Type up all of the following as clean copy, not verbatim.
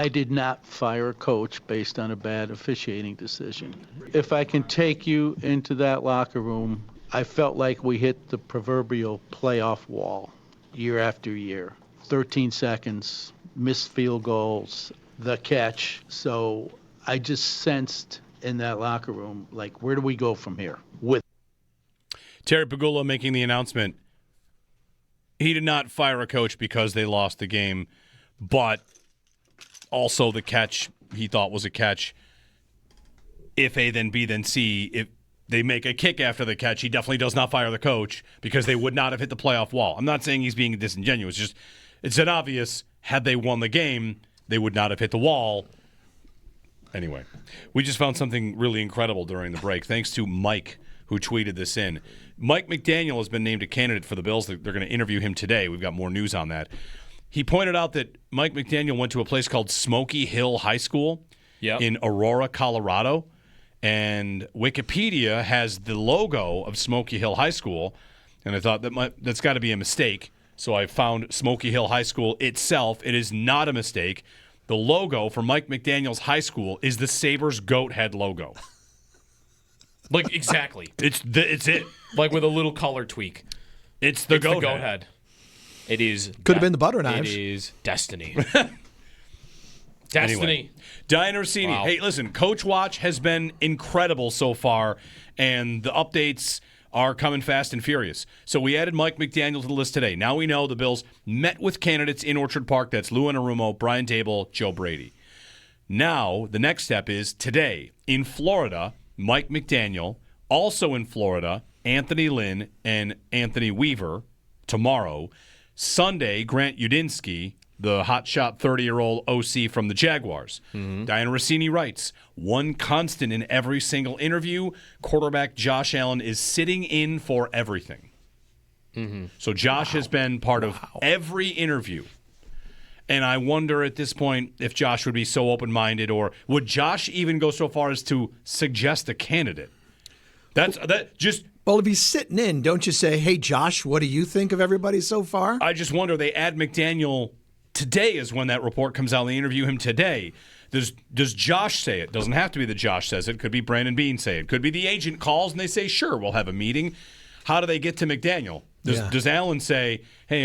I did not fire a coach based on a bad officiating decision. If I can take you into that locker room, I felt like we hit the proverbial playoff wall year after year. 13 seconds, missed field goals, the catch. So I just sensed in that locker room, like, where do we go from here? With Terry Pagula making the announcement. He did not fire a coach because they lost the game, but also the catch he thought was a catch. If A, then B, then C. If they make a kick after the catch, he definitely does not fire the coach because they would not have hit the playoff wall. I'm not saying he's being disingenuous. Just it's an obvious, had they won the game, they would not have hit the wall. Anyway, we just found something really incredible during the break. Thanks to Mike, who tweeted this in. Mike McDaniel has been named a candidate for the Bills. They're going to interview him today. We've got more news on that. He pointed out that Mike McDaniel went to a place called Smoky Hill High School in Aurora, Colorado. And Wikipedia has the logo of Smoky Hill High School. And I thought that's got to be a mistake. So I found Smoky Hill High School itself. It is not a mistake. The logo for Mike McDaniel's high school is the Sabres goat head logo. Like, exactly. It's it. Like with a little color tweak. It's the goat head. It is. Could have been the butter knives. It is destiny. Anyway, Diane Orsini. Wow. Hey, listen, Coach Watch has been incredible so far, and the updates are coming fast and furious. So we added Mike McDaniel to the list today. Now we know the Bills met with candidates in Orchard Park. That's Lou Anarumo, Brian Dable, Joe Brady. Now the next step is today in Florida, Mike McDaniel. Also in Florida, Anthony Lynn and Anthony Weaver. Tomorrow. Sunday, Grant Udinski, the hotshot 30-year-old OC from the Jaguars. Diana Rossini writes, one constant in every single interview, quarterback Josh Allen is sitting in for everything. So Josh has been part of every interview. And I wonder at this point if Josh would be so open-minded, or would Josh even go so far as to suggest a candidate? Well, if he's sitting in, don't you say, hey, Josh, what do you think of everybody so far? I just wonder, they add McDaniel today is when that report comes out. They interview him today. Does Josh say it? Doesn't have to be that Josh says it. Could be Brandon Beane say it. Could be the agent calls and they say, sure, we'll have a meeting. How do they get to McDaniel? Does Allen say, hey,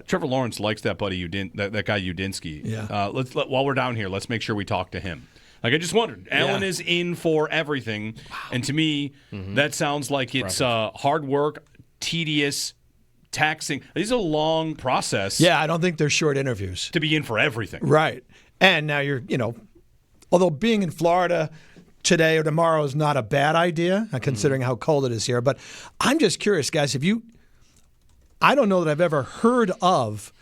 Trevor Lawrence likes that buddy, that guy Udinski. Yeah. While we're down here, let's make sure we talk to him. Like, I just wondered. Allen is in for everything. Wow. And to me, that sounds like it's hard work, tedious, taxing. This is a long process. Yeah, I don't think they're short interviews. To be in for everything. Right. And now although being in Florida today or tomorrow is not a bad idea, considering how cold it is here. But I'm just curious, guys, I don't know that I've ever heard of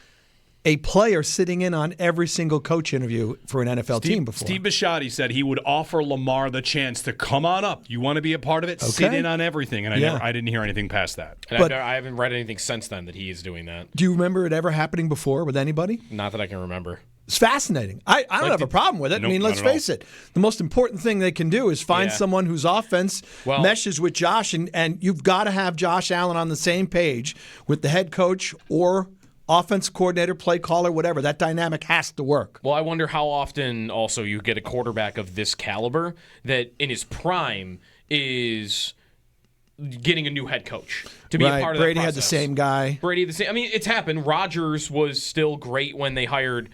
a player sitting in on every single coach interview for an NFL team before. Steve Bisciotti said he would offer Lamar the chance to come on up. You want to be a part of it? Okay. Sit in on everything. And I didn't hear anything past that. And I haven't read anything since then that he is doing that. Do you remember it ever happening before with anybody? Not that I can remember. It's fascinating. I don't have a problem with it. Nope, let's face it. The most important thing they can do is find someone whose offense meshes with Josh, and you've got to have Josh Allen on the same page with the head coach or offense coordinator, play caller, whatever. That dynamic has to work. Well, I wonder how often also you get a quarterback of this caliber that in his prime is getting a new head coach to be a part of Brady that process. had the same guy. Brady the same. I mean, it's happened. Rodgers was still great when they hired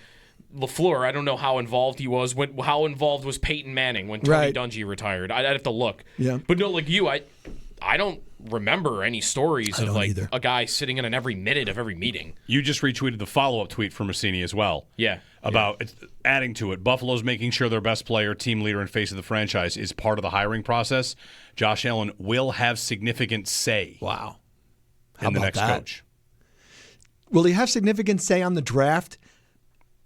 LaFleur. I don't know how involved he was. How involved was Peyton Manning when Tony Dungy retired? I'd have to look. Yeah. But no, like you, I don't remember any stories of a guy sitting in on every minute of every meeting. You just retweeted the follow-up tweet from Rossini as well. Yeah. About adding to it. Buffalo's making sure their best player, team leader, and face of the franchise is part of the hiring process. Josh Allen will have significant say. Wow. In the next coach. Will he have significant say on the draft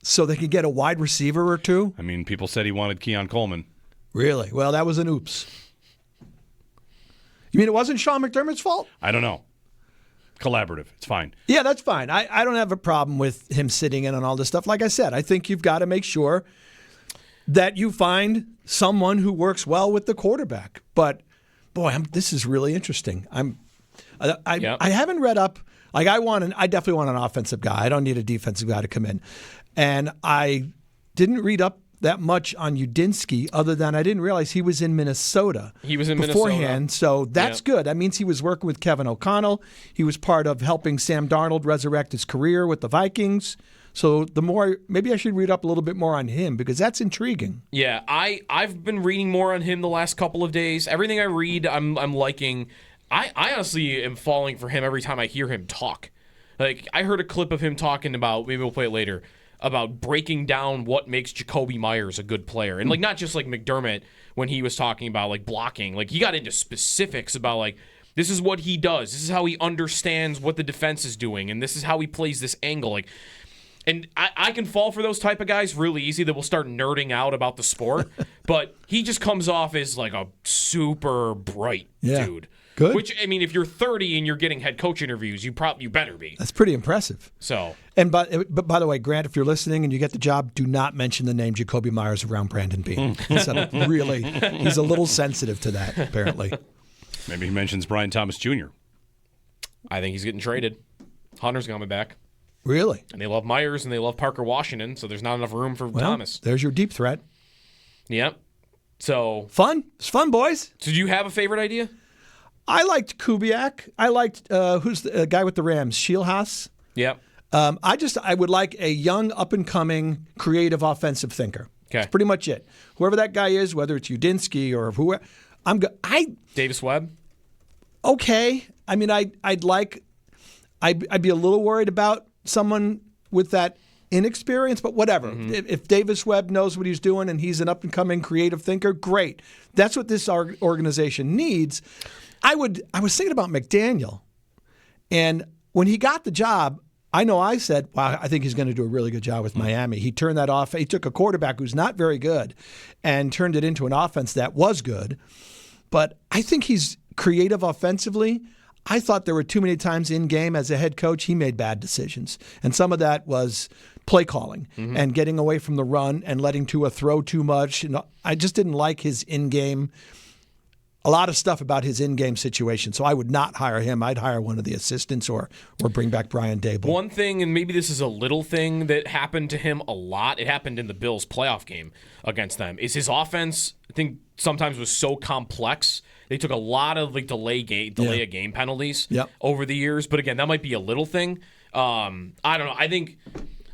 so they can get a wide receiver or two? I mean, people said he wanted Keon Coleman. Really? Well, that was an oops. You mean it wasn't Sean McDermott's fault? I don't know. Collaborative. It's fine. Yeah, that's fine. I don't have a problem with him sitting in on all this stuff. Like I said, I think you've got to make sure that you find someone who works well with the quarterback. But, boy, this is really interesting. I haven't read up. Like I definitely want an offensive guy. I don't need a defensive guy to come in. And I didn't read up that much on Udinski, other than I didn't realize he was in Minnesota. He was in beforehand, Minnesota. so that's good. That means he was working with Kevin O'Connell. He was part of helping Sam Darnold resurrect his career with the Vikings. So maybe I should read up a little bit more on him, because that's intriguing. Yeah, I've been reading more on him the last couple of days. Everything I read, I'm liking. I honestly am falling for him every time I hear him talk. Like, I heard a clip of him talking about, maybe we'll play it later, about breaking down what makes Jacoby Myers a good player. And, like, not just like McDermott when he was talking about, like, blocking. Like, he got into specifics about, like, this is what he does. This is how he understands what the defense is doing. And this is how he plays this angle. Like, and I can fall for those type of guys really easy that will start nerding out about the sport. But he just comes off as, like, a super bright dude. Good. Which, I mean, if you're 30 and you're getting head coach interviews, you better be. That's pretty impressive. So, and but by the way, Grant, if you're listening and you get the job, do not mention the name Jacoby Myers around Brandon Beane. He's a little sensitive to that, apparently. Maybe he mentions Brian Thomas Jr. I think he's getting traded. Hunter's coming back. Really? And they love Myers and they love Parker Washington, so there's not enough room for Thomas. There's your deep threat. Yep. So fun. It's fun, boys. So do you have a favorite idea? I liked Kubiak. I liked who's the guy with the Rams, Shieldhouse. Yep. I would like a young, up-and-coming, creative offensive thinker. Okay. That's pretty much it. Whoever that guy is, whether it's Udinski or whoever, Davis Webb. Okay. I mean, I'd be a little worried about someone with that inexperience, but whatever. Mm-hmm. If Davis Webb knows what he's doing and he's an up-and-coming creative thinker, great. That's what this organization needs. I was thinking about McDaniel, and when he got the job, I said, wow, I think he's going to do a really good job with Miami. He turned that off. He took a quarterback who's not very good and turned it into an offense that was good. But I think he's creative offensively. I thought there were too many times in game as a head coach he made bad decisions. And some of that was play calling and getting away from the run and letting Tua throw too much. And I just didn't like his in-game, a lot of stuff about his in-game situation. So I would not hire him. I'd hire one of the assistants or bring back Brian Dable. One thing, and maybe this is a little thing that happened to him a lot, it happened in the Bills playoff game against them, is his offense, I think, sometimes was so complex. They took a lot of like delay of game penalties over the years. But again, that might be a little thing. I don't know. I think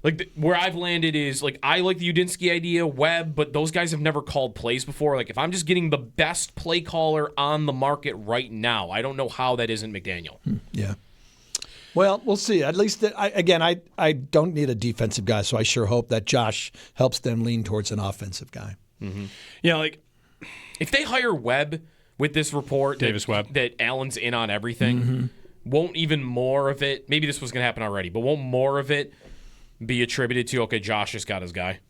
like where I've landed is like I like the Udinski idea, Webb, but those guys have never called plays before. Like if I'm just getting the best play caller on the market right now, I don't know how that isn't McDaniel. Yeah. Well, we'll see. At least, I don't need a defensive guy, so I sure hope that Josh helps them lean towards an offensive guy. Mm-hmm. Yeah, like if they hire Webb with this report, Davis Webb, that Allen's in on everything, won't even more of it, maybe this was going to happen already, but won't more of it be attributed to, okay, Josh just got his guy?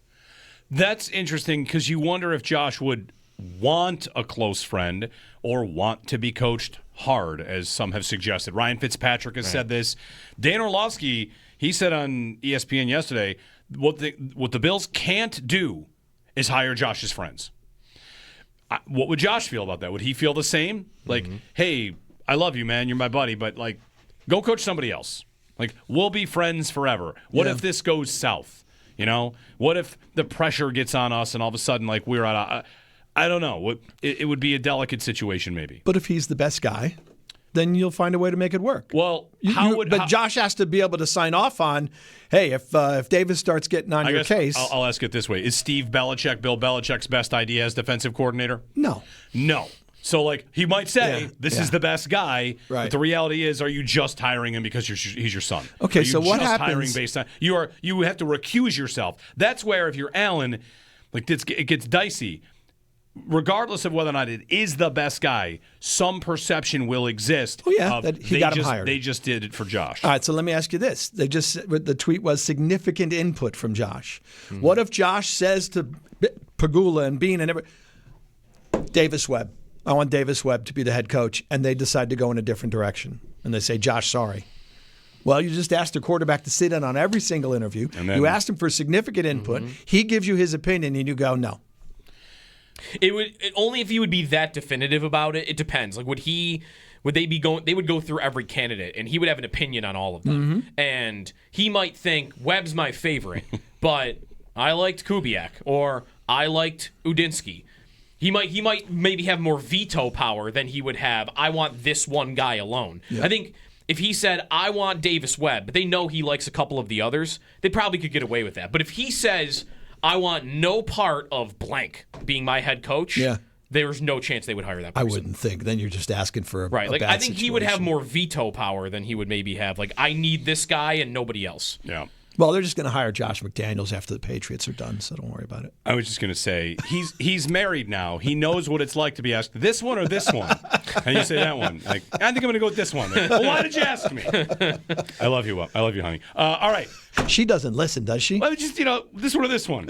That's interesting because you wonder if Josh would want a close friend or want to be coached hard, as some have suggested. Ryan Fitzpatrick has said this. Dan Orlovsky, he said on ESPN yesterday, what the Bills can't do is hire Josh's friends. What would Josh feel about that? Would he feel the same? Like, hey, I love you, man. You're my buddy, but like, go coach somebody else. Like, we'll be friends forever. What if this goes south? You know, what if the pressure gets on us and all of a sudden, like, we're out? I don't know. It would be a delicate situation, maybe. But if he's the best guy, then you'll find a way to make it work. Well, Josh has to be able to sign off on, hey, if Davis starts getting on your case. I'll ask it this way. Is Steve Belichick, Bill Belichick's best idea as defensive coordinator? No. So, like, he might say, this is the best guy, right. But the reality is, are you just hiring him because he's your son? Okay, so what just happens? hiring based on, you have to recuse yourself. That's where, if you're Allen, like, it gets dicey. Regardless of whether or not it is the best guy, some perception will exist. Oh, yeah, that he got him hired. They just did it for Josh. All right, so let me ask you this. The tweet was significant input from Josh. What if Josh says to Pagula and Bean and Davis Webb, I want Davis Webb to be the head coach, and they decide to go in a different direction, and they say, Josh, sorry. Well, you just asked the quarterback to sit in on every single interview. And then, you asked him for significant input. He gives you his opinion, and you go, no. Only if he would be that definitive about it. It depends. Like, they would go through every candidate, and he would have an opinion on all of them. And he might think Webb's my favorite, but I liked Kubiak, or I liked Udinsky. He might maybe have more veto power than he would have, I want this one guy alone. Yeah. I think if he said, I want Davis Webb, but they know he likes a couple of the others, they probably could get away with that. But if he says, I want no part of blank being my head coach, there's no chance they would hire that person. I wouldn't think. Then you're just asking for a right. Like, bad I think situation. he would have more veto power than he would maybe have. Like, I need this guy and nobody else. Yeah. Well, they're just going to hire Josh McDaniels after the Patriots are done, so don't worry about it. I was just going to say, he's married now. He knows what it's like to be asked, this one or this one? And you say that one. Like, I think I'm going to go with this one. Like, well, why did you ask me? I love you, honey. All right. She doesn't listen, does she? Well, just, this one or this one.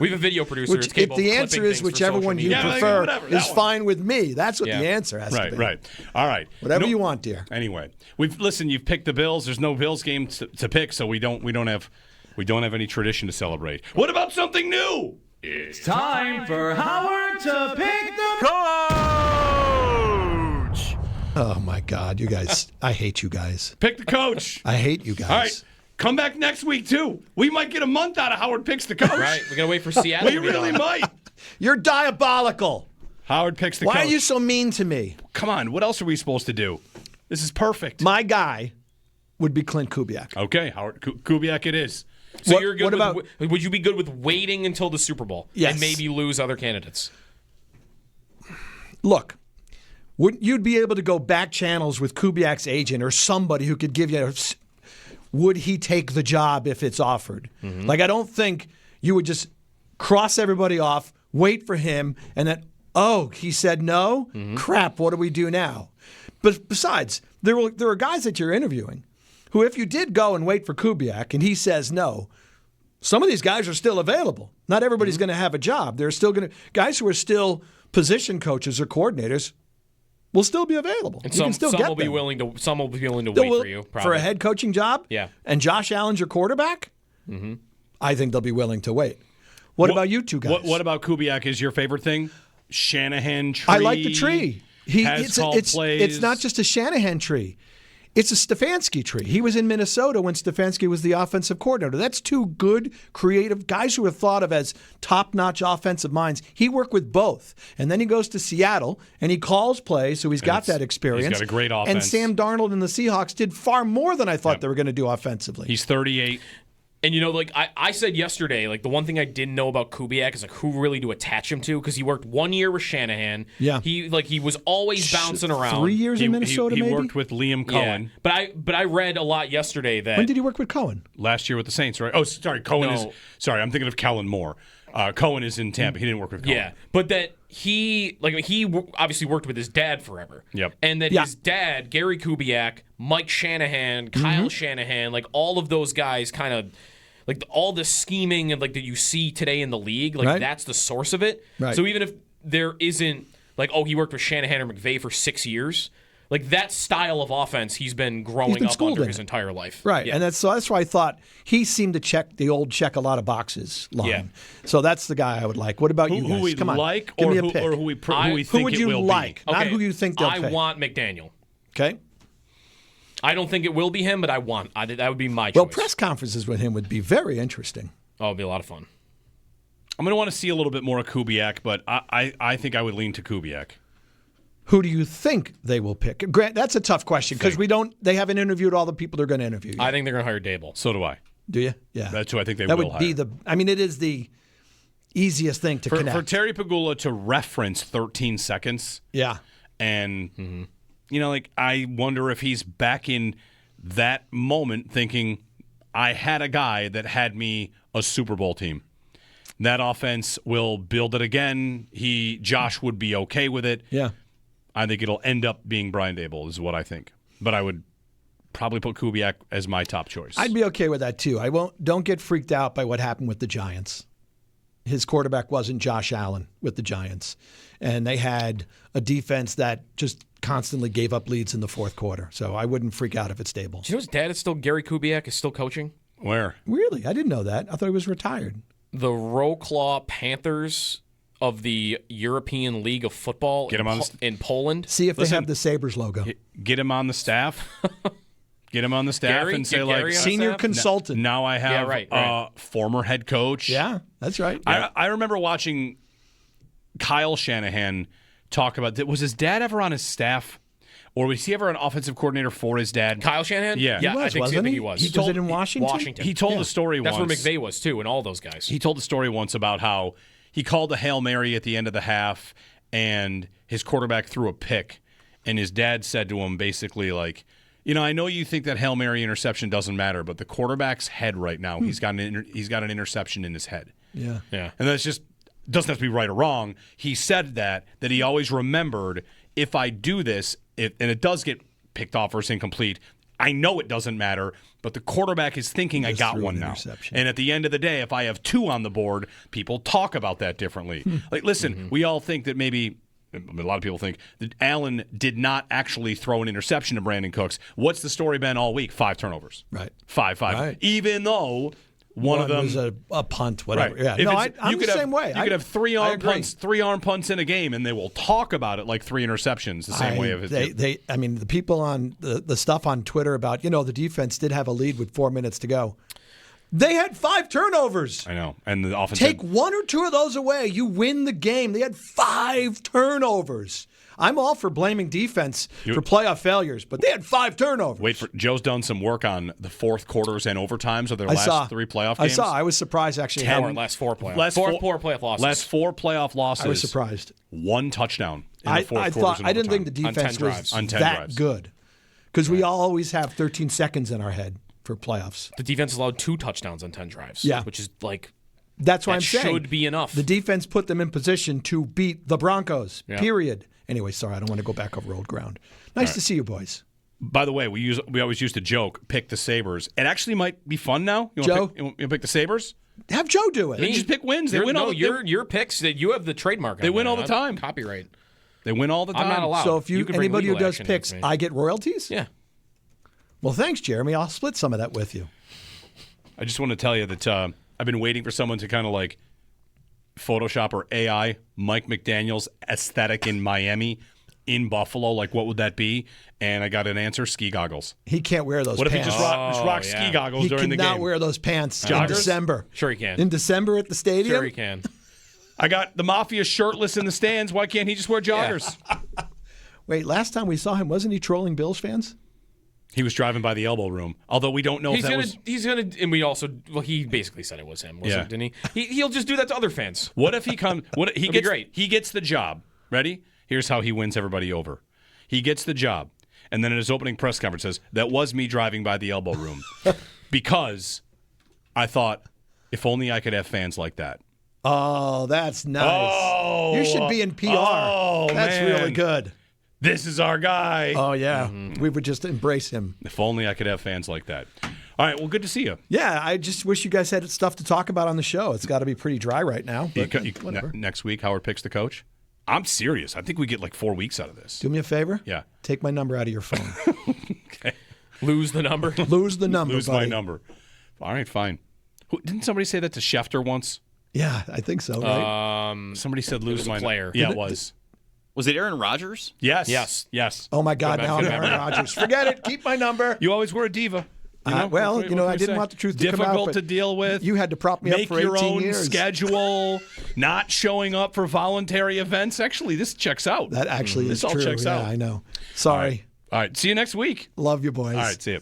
We have a video producer. If the answer is whichever one you prefer is fine with me. That's what the answer has to be. Right. All right. Whatever you want, dear. Anyway, you've picked the Bills. There's no Bills game to pick, so we don't have any tradition to celebrate. What about something new? It's time for Howard to pick the coach. Oh my God, you guys! I hate you guys. Pick the coach. I hate you guys. All right. Come back next week, too. We might get a month out of Howard Picks the Coach. Right. We got to wait for Seattle. We really might. You're diabolical. Howard Picks the Coach. Why are you so mean to me? Come on. What else are we supposed to do? This is perfect. My guy would be Clint Kubiak. Okay. Howard Kubiak it is. So you're good would you be good with waiting until the Super Bowl? Yes. And maybe lose other candidates? Look, wouldn't you'd be able to go back channels with Kubiak's agent or somebody who could give you would he take the job if it's offered? Mm-hmm. Like, I don't think you would just cross everybody off, wait for him, and then, he said no? Mm-hmm. Crap, what do we do now? But besides, there are guys that you're interviewing who, if you did go and wait for Kubiak and he says no, some of these guys are still available. Not everybody's going to have a job. There are still guys who are still position coaches or coordinators will still be available. And you can still get them. Some will be willing to wait for you. Probably. For a head coaching job? Yeah. And Josh Allen's your quarterback? Mm-hmm. I think they'll be willing to wait. What about you two guys? What about Kubiak is your favorite thing? Shanahan tree. I like the tree. It's not just a Shanahan tree. It's a Stefanski tree. He was in Minnesota when Stefanski was the offensive coordinator. That's two good, creative guys who are thought of as top-notch offensive minds. He worked with both. And then he goes to Seattle, and he calls plays, so he's got that experience. He's got a great offense. And Sam Darnold and the Seahawks did far more than I thought they were going to do offensively. He's 38. And, I said yesterday, the one thing I didn't know about Kubiak is, who really to attach him to, because he worked 1 year with Shanahan. Yeah. He was always bouncing around. 3 years in Minnesota, he maybe? worked with Liam Cohen. Yeah. But I read a lot yesterday that... When did he work with Cohen? Last year with the Saints, right? Oh, sorry, Cohen is... Sorry, I'm thinking of Kellen Moore. Cohen is in Tampa. He didn't work with Cohen. Yeah, but that he obviously worked with his dad forever. Yep. And that his dad, Gary Kubiak, Mike Shanahan, Kyle Shanahan, all of those guys kind of... all the scheming and that you see today in the league, that's the source of it. Right. So even if there isn't he worked with Shanahan or McVay for 6 years, that style of offense he's been growing up under his entire life. Right. Yeah. And that's why I thought he seemed to check a lot of boxes line. Yeah. So that's the guy I would like. What about you guys? Who we Come on. like Give or me a who, pick. or who we think who would it you will like? be? Not who you think they'll I pick. want McDaniel. Okay. I don't think it will be him, but that would be my choice. Well, press conferences with him would be very interesting. Oh, it'd be a lot of fun. I'm going to want to see a little bit more of Kubiak, but I think I would lean to Kubiak. Who do you think they will pick? Grant, that's a tough question because they haven't interviewed all the people they're going to interview yet. I think they're going to hire Dable. So do I. Do you? Yeah. That's who I think they that will would hire. be it is the easiest thing to connect. For Terry Pagula to reference 13 seconds. Yeah. And, I wonder if he's back in that moment thinking, I had a guy that had me a Super Bowl team. That offense will build it again. Josh would be okay with it. Yeah. I think it'll end up being Brian Dable is what I think. But I would probably put Kubiak as my top choice. I'd be okay with that too. Don't get freaked out by what happened with the Giants. His quarterback wasn't Josh Allen with the Giants. And they had a defense that just constantly gave up leads in the fourth quarter. So I wouldn't freak out if it's Dable. Do you know his dad is still Gary Kubiak is still coaching? Where? Really? I didn't know that. I thought he was retired. The Wrocław Panthers of the European League of Football Get him on in Poland. See if they have the Sabres logo. Get him on the staff. Get him on the staff Gary? and say, Get like, Gary on Senior staff? consultant. now I have right. former head coach. Yeah, that's right. I remember watching Kyle Shanahan talk about, was his dad ever on his staff? Or was he ever an offensive coordinator for his dad? Kyle Shanahan? Yeah. Yeah, He I was, think wasn't he he? was. Was it in Washington? Washington. He told a story That's once. where McVay was, too, and all those guys. He told a story once about how he called a Hail Mary at the end of the half, and his quarterback threw a pick, and his dad said to him basically like, I know you think that Hail Mary interception doesn't matter, but the quarterback's head right now, he's got an interception in his head. Yeah. Yeah. And that's just doesn't have to be right or wrong. He said that he always remembered, if I do this, and it does get picked off or it's incomplete, I know it doesn't matter, but the quarterback is thinking I got threw one an now. interception. And at the end of the day, if I have 2 on the board, people talk about that differently. Like, listen, we all think that maybe, a lot of people think that Allen did not actually throw an interception to Brandon Cooks. What's the story been all week? 5 turnovers. Right. 5. Right. Even though one of them was a punt, whatever. Right. Yeah. If No, it's- I'm the same way. You could have 3 I arm agree. punts, 3 arm punts in a game, and they will talk about it like 3 interceptions. The same way of it. I mean, the people on the stuff on Twitter about the defense did have a lead with 4 minutes to go. They had 5 turnovers. I know, and the offense Take 1 or 2 of those away, you win the game. They had 5 turnovers. I'm all for blaming defense for playoff failures, but they had 5 turnovers. Wait for Joe's done some work on the fourth quarters and overtimes of their I last saw 3 playoff I games. saw. I was surprised actually. Last 4 playoff. Last four playoff losses. Last 4 playoff losses. I was surprised. 1 touchdown in the I fourth quarters. thought and I didn't think overtime. the On 10 defense was drives. On 10 that drives. good because we always have 13 seconds in our head for playoffs. The defense allowed 2 touchdowns on 10 drives. Yeah. Which is like, That's why that I'm saying should be enough. The defense put them in position to beat the Broncos. Yeah. Period. Anyway, sorry, I don't want to go back over old ground. Nice to see you boys. By the way, we always used to joke, pick the Sabres. It actually might be fun now. You Joe? want to pick the Sabres? Have Joe do it. They just pick wins. They win all. Your picks. That you have the trademark. They win all the time. Copyright. They win all the time. I'm not allowed. So if You can bring anybody who legal does action picks, against me. I get royalties? Yeah. Well, thanks, Jeremy. I'll split some of that with you. I just want to tell you that I've been waiting for someone to kind of like Photoshop or AI Mike McDaniel's aesthetic in Miami, in Buffalo. Like, what would that be? And I got an answer: ski goggles. He can't wear those What if pants. he just rock ski yeah. goggles He during the cannot game? wear those pants in Joggers? December. Sure he can. In December at the stadium? Sure he can. I got the Mafia shirtless in the stands. Why can't he just wear joggers? Wait, last time we saw him, wasn't he trolling Bills fans? He was driving by the elbow room. Although we don't know if He's gonna, and we also, well, he basically said it was him, Yeah. didn't he? He'll just do that to other fans. What if he comes? What he be gets? great. He gets the job. Ready? Here's how he wins everybody over. He gets the job, and then in his opening press conference says, "That was me driving by the elbow room, because I thought, if only I could have fans like that." Oh, that's nice. Oh, you should be in PR. oh, That's man. really good. This is our guy. Oh, yeah. We would just embrace him. If only I could have fans like that. All right. Well, good to see you. Yeah, I just wish you guys had stuff to talk about on the show. It's got to be pretty dry right now. But whatever. Next week, Howard picks the coach. I'm serious. I think we get like 4 weeks out of this. Do me a favor. Yeah. Take my number out of your phone. Okay. Lose the number. Lose the number, Lose buddy. my number. All right, fine. Didn't somebody say that to Schefter once? Yeah, I think so, right? Somebody said lose was a my player. Yeah, it was. Was it Aaron Rodgers? Yes. Yes. Yes. Oh, my God, Good now I'm memory. Aaron Rodgers. Forget it. Keep my number. You always were a diva. Well, what can I we didn't say? want the truth to come out. Difficult but to deal with. You had to prop me up Make for 18 your own years. schedule. Not showing up for voluntary events. Actually, this checks out. That actually is This all true. checks yeah, out. I know. Sorry. All right. See you next week. Love you, boys. All right. See you.